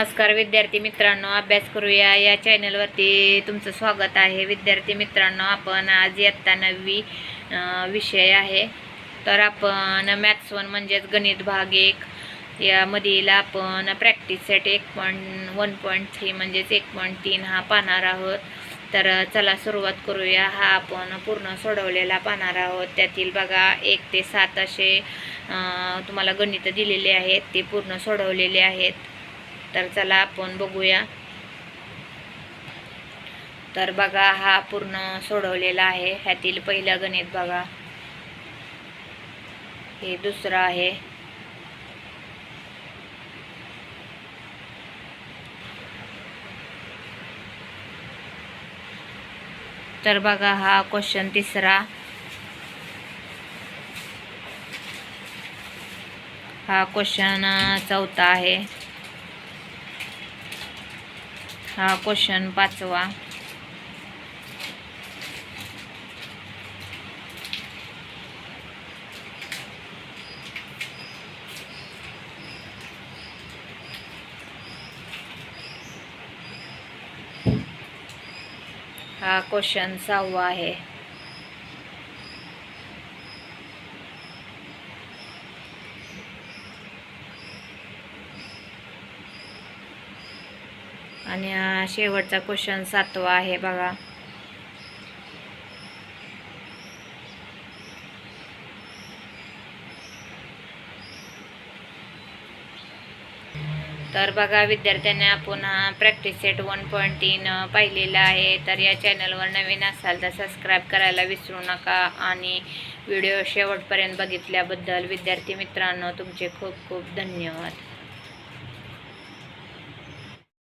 नमस्कार विद्यार्थी मित्रांनो, अभ्यास करूया या चॅनलवरती तुमचं स्वागत आहे. विद्यार्थी मित्रांनो, आपण आज इयत्ता 9वी विषय आहे. तर आपण मॅथ्स 1 म्हणजेच गणित भाग 1 यामधील आपण प्रॅक्टिस सेट 1.3 म्हणजेच 1.3 हा पाहणार आहोत. तर चला सुरुवात करूया. हा आपण पूर्ण सोडवलेला पाहणार आहोत. त्यातील बघा 1 ते 7 असे तुम्हाला गणित दिलेले आहेत, ते पूर्ण सोडवलेले आहेत. तर चला आपण बघूया. तर बघा, हा पूर्ण सोडवलेला आहे. ह्यातील पहिलं गणित बघा, हे दुसरं आहे. तर बघा, हा क्वेश्चन तिसरा, हा क्वेश्चन चौथा आहे, हा क्वेश्चन 5वा, हा क्वेश्चन 6वा आहे. आणि शेवटचा क्वेश्चन 7वा आहे बघा. तर बघा विद्यार्थ्यांनी, आपण प्रॅक्टिस सेट 1.3 पाहिलेला आहे. तर या चॅनलवर नवीन असाल तर सबस्क्राईब करायला विसरू नका. आणि व्हिडिओ शेवटपर्यंत बघितल्याबद्दल विद्यार्थी मित्रांनो तुमचे खूप खूप धन्यवाद.